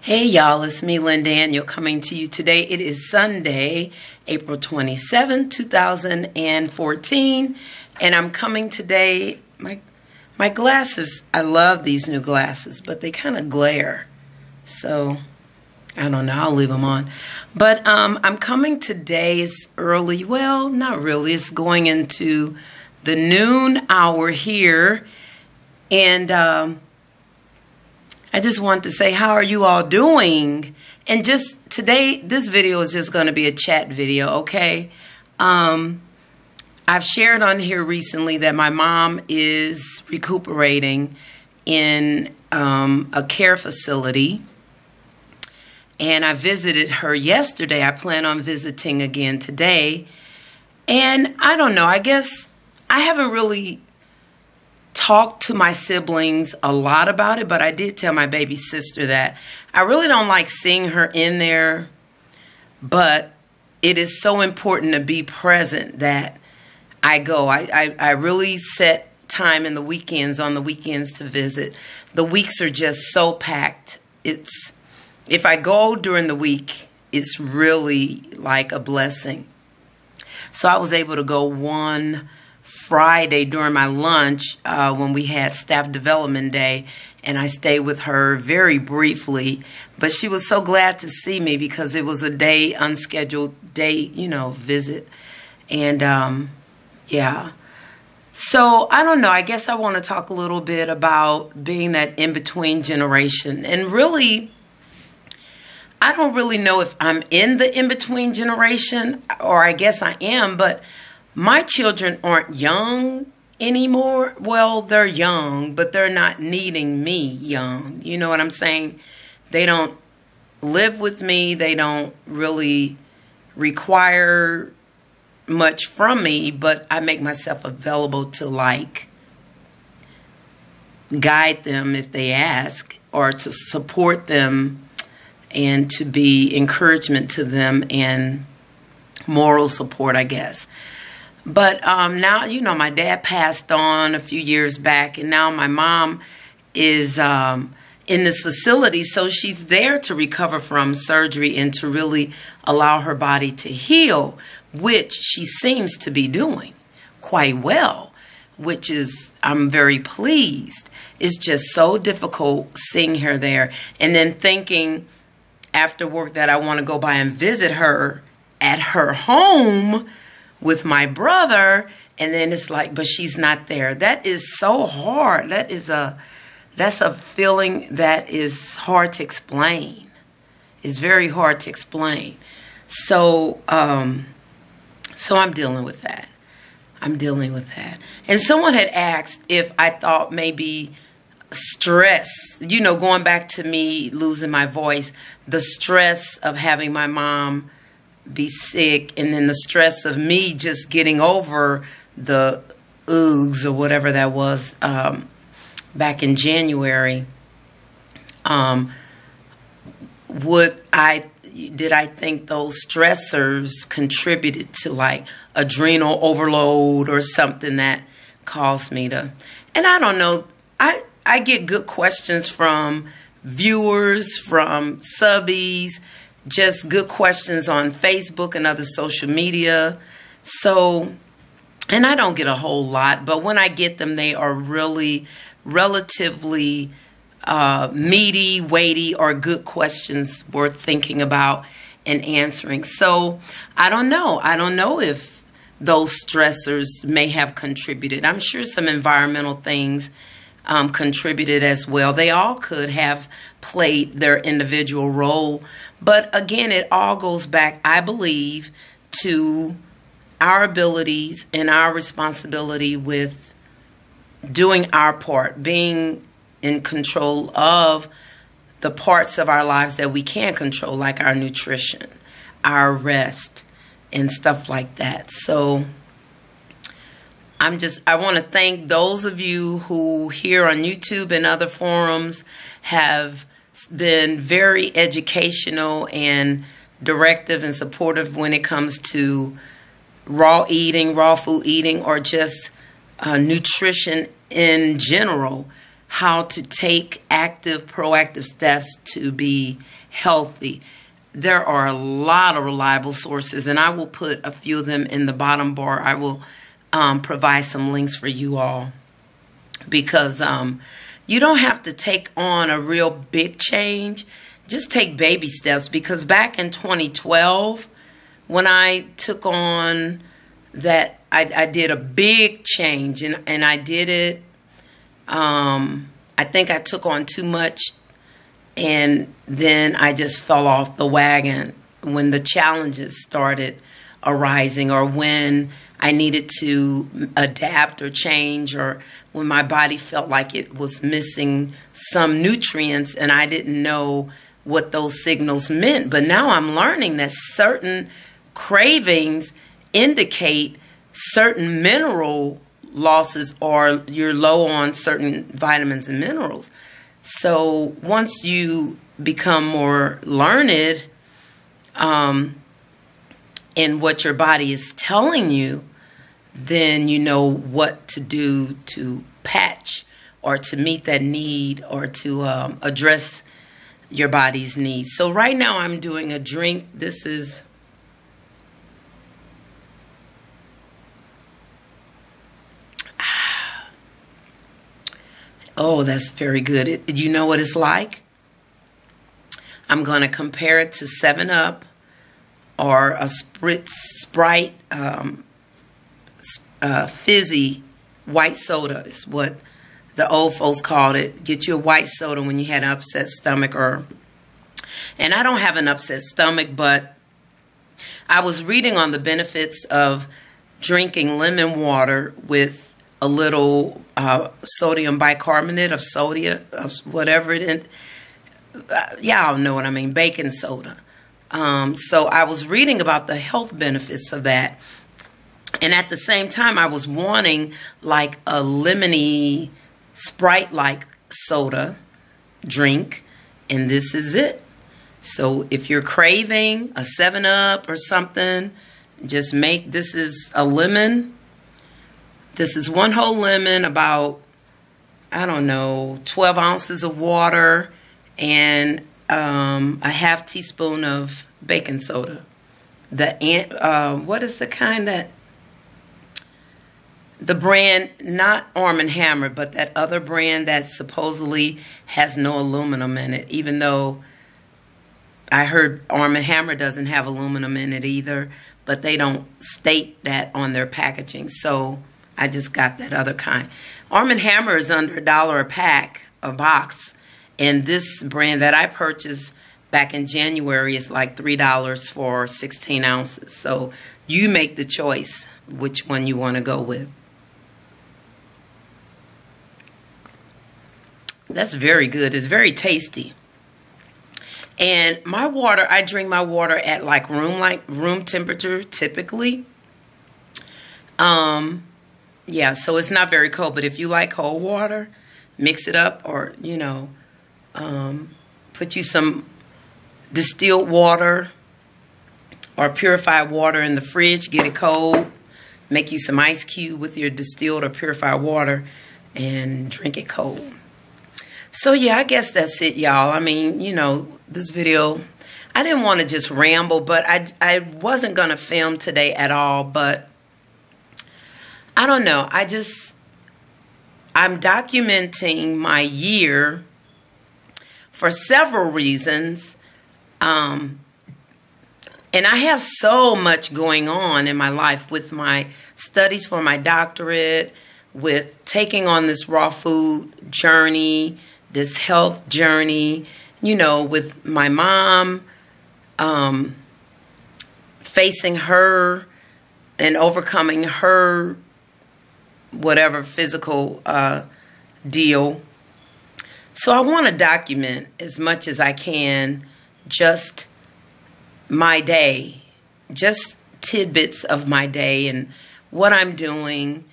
Hey y'all, it's me, Lynn Daniel, coming to you today. It is Sunday, April 27, 2014, and I'm coming today. My glasses, I love these new glasses, but they kind of glare. So, I don't know, I'll leave them on. But I'm coming today. It's early. Well, not really. It's going into the noon hour here. And I just want to say, how are you all doing? And just today, this video is just going to be a chat video, okay? I've shared on here recently that my mom is recuperating in a care facility. And I visited her yesterday. I plan on visiting again today. And I don't know, I guess I haven't really talked to my siblings a lot about it, but I did tell my baby sister that I really don't like seeing her in there, but it is so important to be present that I go. I really set time in the weekends, on the weekends, to visit. The weeks are just so packed. If I go during the week, it's really like a blessing. So I was able to go one Friday during my lunch when we had staff development day, and I stayed with her very briefly, but she was so glad to see me because it was a day, unscheduled day, visit. And yeah, so I don't know, I guess I want to talk a little bit about being that in-between generation. And really, I don't really know if I'm in the in-between generation, or I guess I am, but my children aren't young anymore. Well, they're young, but they're not needing me young. You know what I'm saying? They don't live with me. They don't really require much from me, but I make myself available to guide them if they ask, or to support them and to be encouragement to them and moral support, I guess. But now, my dad passed on a few years back, and now my mom is in this facility, so she's there to recover from surgery and to really allow her body to heal, which she seems to be doing quite well, which is, I'm very pleased. It's just so difficult seeing her there, and then thinking after work that I want to go by and visit her at her home with my brother, and then it's like, but she's not there. That is so hard. That's a feeling that is hard to explain. It's very hard to explain. So so I'm dealing with that. And someone had asked if I thought maybe stress, going back to me losing my voice, the stress of having my mom be sick, and then the stress of me just getting over the oogs or whatever that was back in January. Did I think those stressors contributed to adrenal overload or something that caused me to? And I don't know. I get good questions from viewers, from subbies, just good questions on Facebook and other social media. So, and I don't get a whole lot, but when I get them, they are really relatively meaty, weighty, or good questions worth thinking about and answering. So I don't know. I don't know if those stressors may have contributed. I'm sure some environmental things contributed as well. They all could have played their individual role. But again, it all goes back, I believe, to our abilities and our responsibility with doing our part, being in control of the parts of our lives that we can control, like our nutrition, our rest, and stuff like that. So I want to thank those of you who here on YouTube and other forums have been very educational and directive and supportive when it comes to raw food eating, or just nutrition in general. how to take active, proactive steps to be healthy. There are a lot of reliable sources, and I will put a few of them in the bottom bar. I will provide some links for you all, because you don't have to take on a real big change. Just take baby steps, because back in 2012, when I took on that, I did a big change, and I did it. I think I took on too much, and then I just fell off the wagon when the challenges started arising, or when I needed to adapt or change, or when my body felt like it was missing some nutrients and I didn't know what those signals meant. But now I'm learning that certain cravings indicate certain mineral losses, or you're low on certain vitamins and minerals. So once you become more learned in what your body is telling you, then you know what to do to patch or to meet that need, or to address your body's needs. So right now I'm doing a drink. This is oh, that's very good. You know what it's like? I'm going to compare it to 7-Up or a Sprite fizzy white soda is what the old folks called it. Get you a white soda when you had an upset stomach, and I don't have an upset stomach, but I was reading on the benefits of drinking lemon water with a little sodium bicarbonate of soda, of whatever it is. Y'all know what I mean, baking soda. So I was reading about the health benefits of that. And at the same time, I was wanting like a lemony, Sprite-like soda drink. And this is it. So if you're craving a 7-Up or something, just make, this is a lemon. This is one whole lemon, about, I don't know, 12 ounces of water, and a half teaspoon of baking soda. What is the kind that, the brand, not Arm & Hammer, but that other brand that supposedly has no aluminum in it, even though I heard Arm & Hammer doesn't have aluminum in it either, but they don't state that on their packaging. So I just got that other kind. Arm & Hammer is under $1 a pack, a box. And this brand that I purchased back in January is like $3 for 16 ounces. So you make the choice which one you want to go with. That's very good. It's very tasty. And my water, I drink my water at like room temperature typically. Yeah, so it's not very cold, but if you like cold water, mix it up, or, you know, put you some distilled water or purified water in the fridge, get it cold, make you some ice cube with your distilled or purified water, and drink it cold. So yeah, I guess that's it, y'all. I mean, you know, this video, I didn't want to just ramble, but I wasn't going to film today at all, but I don't know. I'm documenting my year for several reasons. And I have so much going on in my life with my studies for my doctorate, with taking on this raw food journey, this health journey, you know, with my mom, facing her and overcoming her whatever physical deal. So I want to document as much as I can just my day, just tidbits of my day and what I'm doing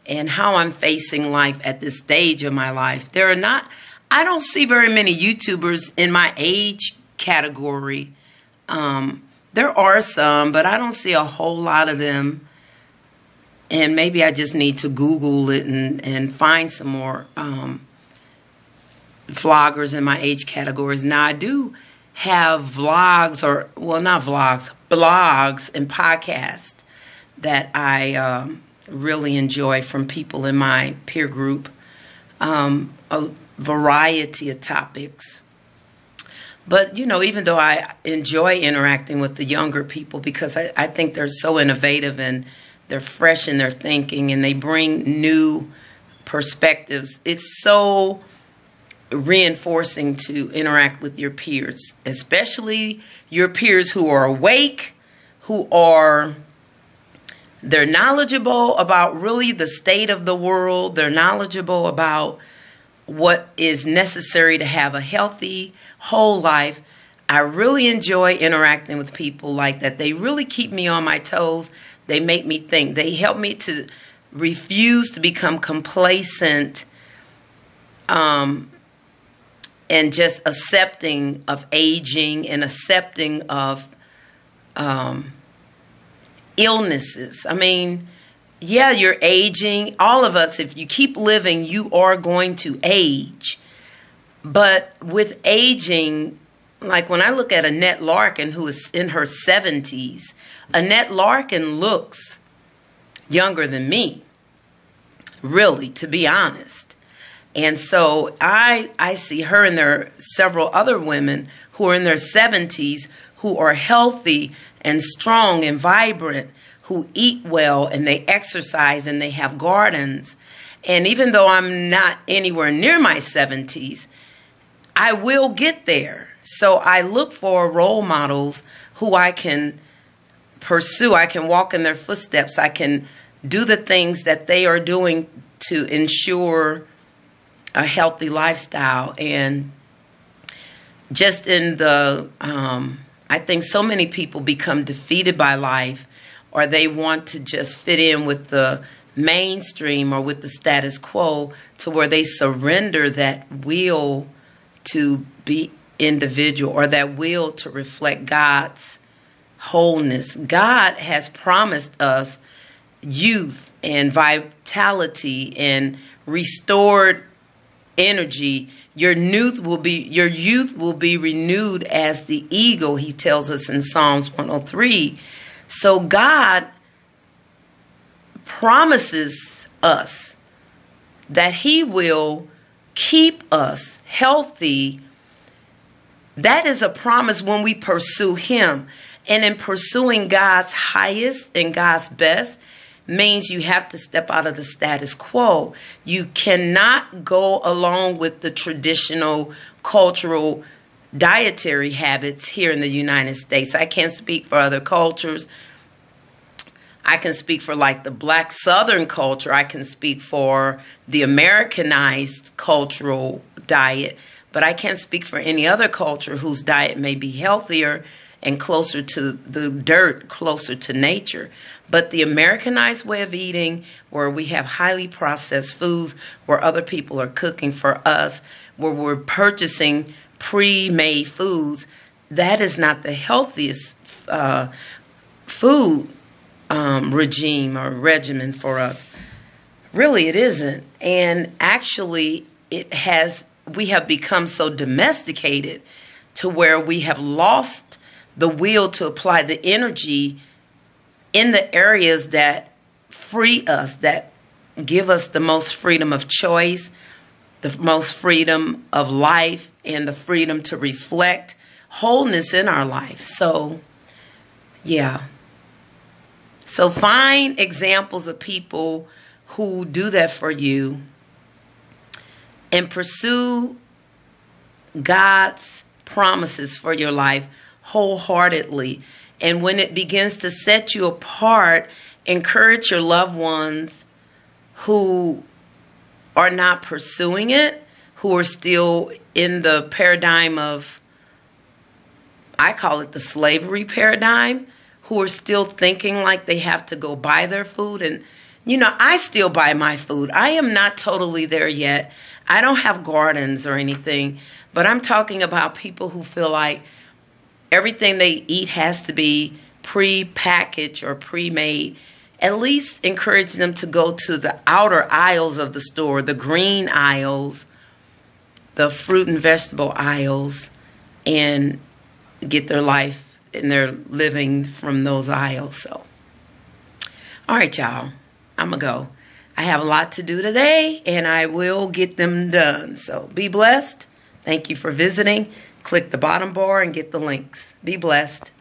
and how I'm facing life at this stage of my life. I don't see very many YouTubers in my age category. There are some, but I don't see a whole lot of them. And maybe I just need to Google it and find some more vloggers in my age categories. Now, I do have vlogs, or, well, not vlogs, blogs and podcasts that I really enjoy from people in my peer group. A variety of topics. But, you know, even though I enjoy interacting with the younger people, because I think they're so innovative and they're fresh in their thinking and they bring new perspectives, it's so reinforcing to interact with your peers, especially your peers who are awake, they're knowledgeable about really the state of the world. They're knowledgeable about what is necessary to have a healthy, whole life. I really enjoy interacting with people like that. They really keep me on my toes. They make me think. They help me to refuse to become complacent and just accepting of aging and accepting of illnesses. I mean, yeah, you're aging. All of us, if you keep living, you are going to age. But with aging, like when I look at Annette Larkin, who is in her 70s, Annette Larkin looks younger than me, really, to be honest. And so I see her, and there are several other women who are in their 70s who are healthy and strong and vibrant, who eat well and they exercise and they have gardens. And even though I'm not anywhere near my 70s, I will get there. So I look for role models who I can pursue. I can walk in their footsteps. I can do the things that they are doing to ensure a healthy lifestyle. And just in the, I think so many people become defeated by life, or they want to just fit in with the mainstream or with the status quo, to where they surrender that will to be individual, or that will to reflect God's wholeness. God has promised us youth and vitality and restored energy. Your youth will be renewed as the eagle, he tells us in Psalms 103. So God promises us that he will keep us healthy. That is a promise when we pursue him. And in pursuing God's highest and God's best means you have to step out of the status quo. You cannot go along with the traditional cultural dietary habits here in the United States. I can't speak for other cultures. I can speak for like the black Southern culture. I can speak for the Americanized cultural diet. But I can't speak for any other culture whose diet may be healthier and closer to the dirt, closer to nature. But the Americanized way of eating, where we have highly processed foods, where other people are cooking for us, where we're purchasing pre-made foods, that is not the healthiest food regime or regimen for us. Really, it isn't. And actually, we have become so domesticated to where we have lost the will to apply the energy in the areas that free us, that give us the most freedom of choice, the most freedom of life, and the freedom to reflect wholeness in our life. So, yeah. So find examples of people who do that for you and pursue God's promises for your life wholeheartedly. And when it begins to set you apart, encourage your loved ones who are not pursuing it, who are still in the paradigm of, I call it the slavery paradigm, who are still thinking like they have to go buy their food. And, you know, I still buy my food. I am not totally there yet. I don't have gardens or anything, but I'm talking about people who feel like everything they eat has to be pre-packaged or pre-made. At least encourage them to go to the outer aisles of the store, the green aisles, the fruit and vegetable aisles and get their life and their living from those aisles. So, all right, y'all, I'm going to go. I have a lot to do today, and I will get them done. So be blessed. Thank you for visiting. Click the bottom bar and get the links. Be blessed.